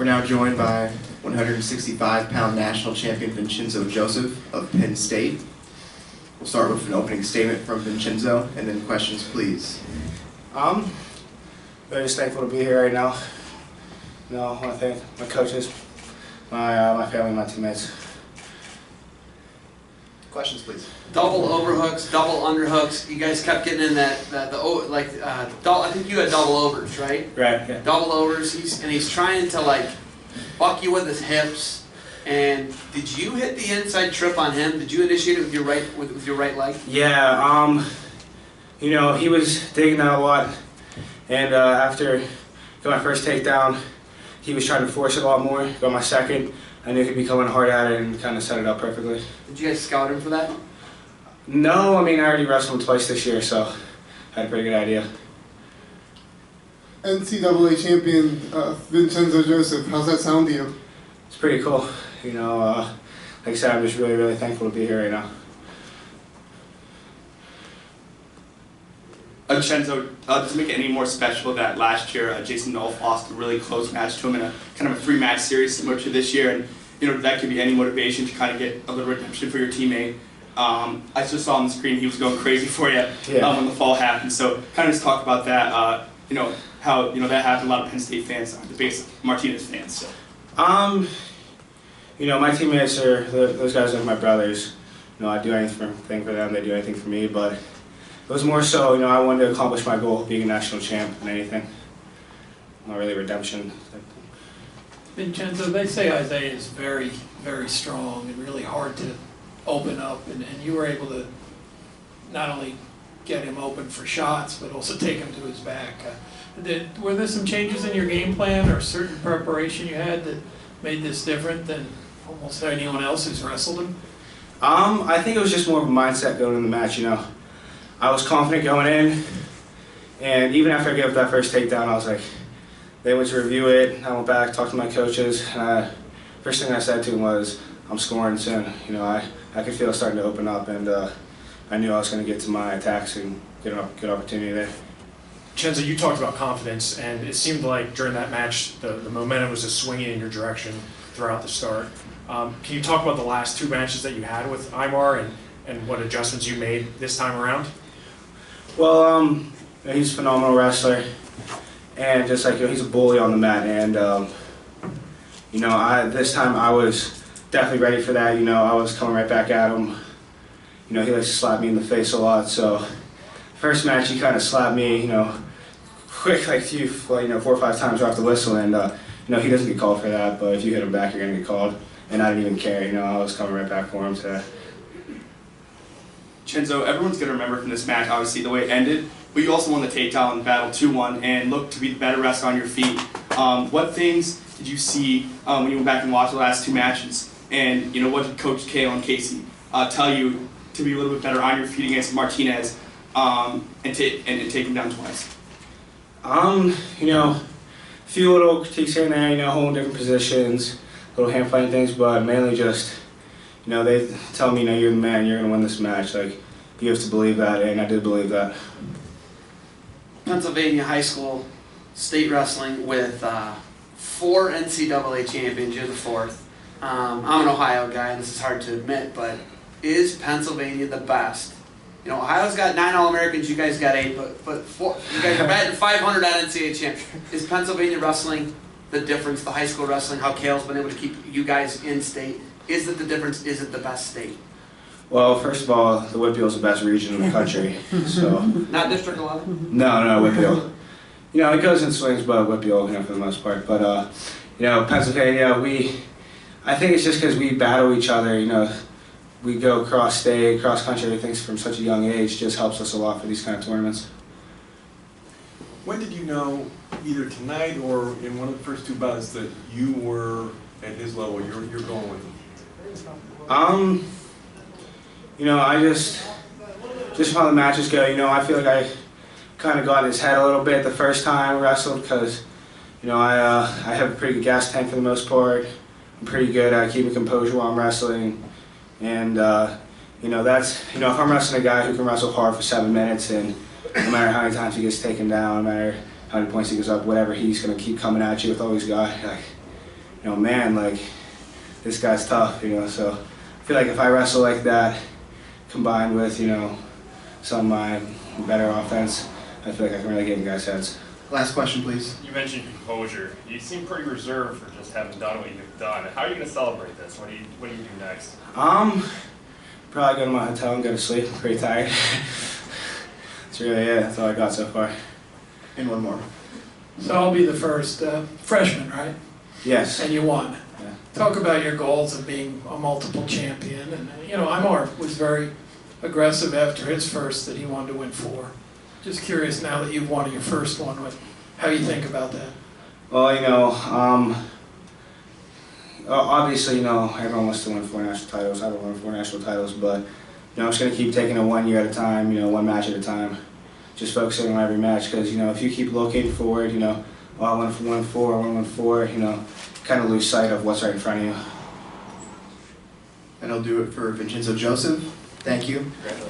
We're now joined by 165-pound national champion Vincenzo Joseph of Penn State. We'll start with an opening statement from Vincenzo, and then questions, please. Very just thankful to be here right now. I want to thank my coaches, my family, my teammates. Questions, please. Double overhooks, double underhooks. You guys kept getting in I think you had double overs, right? Right. Yeah. Double overs. He's trying to buck you with his hips. And did you hit the inside trip on him? Did you initiate it with your right leg? Yeah. He was digging that a lot, and after got my first takedown, he was trying to force it a lot more. Got my second. I knew he'd be coming hard at it and kind of set it up perfectly. Did you guys scout him for that? No, I already wrestled him twice this year, so I had a pretty good idea. NCAA champion Vincenzo Joseph, how's that sound to you? It's pretty cool. Like I said, I'm just really, really thankful to be here right now. Vincenzo, does it make it any more special that last year Jason Nolf lost a really close match to him in a kind of a 3-match series similar to this year, and that could be any motivation to kind of get a little redemption for your teammate? I just saw on the screen he was going crazy for you when the fall happened. So kind of just talk about that. How that happened. A lot of Penn State fans are the base Martinez fans. So. My teammates those guys are my brothers. I do anything for them. They do anything for me, but. It was more so, I wanted to accomplish my goal of being a national champ than anything. Not really redemption. Vincenzo, they say Isaiah is very, very strong and really hard to open up, and you were able to not only get him open for shots, but also take him to his back. Were there some changes in your game plan or certain preparation you had that made this different than almost anyone else who's wrestled him? I think it was just more of a mindset going in the match, I was confident going in, and even after I gave up that first takedown, I was like, they went to review it, I went back, talked to my coaches, and first thing I said to them was, I'm scoring soon. I could feel it starting to open up, and I knew I was going to get to my attacks and get a good opportunity there. Vincenzo, you talked about confidence, and it seemed like during that match, the momentum was just swinging in your direction throughout the start. Can you talk about the last 2 matches that you had with Imar and what adjustments you made this time around? Well, he's a phenomenal wrestler, and just he's a bully on the mat, and this time I was definitely ready for that. I was coming right back at him. He likes to slap me in the face a lot, so first match he kind of slapped me, quick, 4 or 5 times off the whistle, and he doesn't get called for that, but if you hit him back, you're gonna get called, and I didn't even care. I was coming right back for him today. Vincenzo, everyone's going to remember from this match, obviously, the way it ended, but you also won the takedown in battle 2-1 and looked to be the better wrestler on your feet. What things did you see when you went back and watched the last 2 matches? And, what did Coach Kale and Casey tell you to be a little bit better on your feet against Martinez and take him down twice? Few little critiques here and there, holding different positions, little hand fighting things, but mainly just they tell me, you're the man, you're going to win this match. You have to believe that, and I did believe that. Pennsylvania high school state wrestling with 4 NCAA champions. You're the 4th. I'm an Ohio guy, and this is hard to admit, but is Pennsylvania the best? Ohio's got 9 All-Americans, you guys got 8, but 4, you guys are batting 500 at NCAA champions. Is Pennsylvania wrestling the difference, the high school wrestling, how Cale's been able to keep you guys in state? Is it the difference? Is it the best state? Well, first of all, the Whitfield is the best region in the country. So. Not District 11? No, Whitfield. It goes in swings, but Whitfield, for the most part. But Pennsylvania, I think it's just because we battle each other. We go cross state, cross country. Everything from such a young age just helps us a lot for these kind of tournaments. When did you know, either tonight or in one of the first 2 bouts, that you were at his level? You're going with him. I just how the matches go, I feel like I kind of got in his head a little bit the first time I wrestled because, I have a pretty good gas tank for the most part. I'm pretty good at keeping composure while I'm wrestling. And, that's, if I'm wrestling a guy who can wrestle hard for 7 minutes, and no matter how many times he gets taken down, no matter how many points he goes up, whatever, he's going to keep coming at you with all these guys. man, like, this guy's tough, so I feel like if I wrestle like that, combined with, some of my better offense, I feel like I can really get in guys' heads. Last question, please. You mentioned composure. You seem pretty reserved for just having done what you've done. How are you going to celebrate this? What do you do next? Probably go to my hotel and go to sleep. I'm pretty tired. That's really it. That's all I got so far. And one more. So I'll be the first freshman, right? Yes. And you won. Yeah. Talk about your goals of being a multiple champion. And, Imar was very aggressive after his first that he wanted to win 4. Just curious now that you've won your first one, how do you think about that? Well, obviously, everyone wants to win 4 national titles. I don't win 4 national titles, but, I'm just going to keep taking it 1 year at a time, 1 match at a time. Just focusing on every match because, if you keep looking forward, I want to win 4, I want to win 4, kind of lose sight of what's right in front of you. That'll do it for Vincenzo Joseph. Thank you. Congratulations.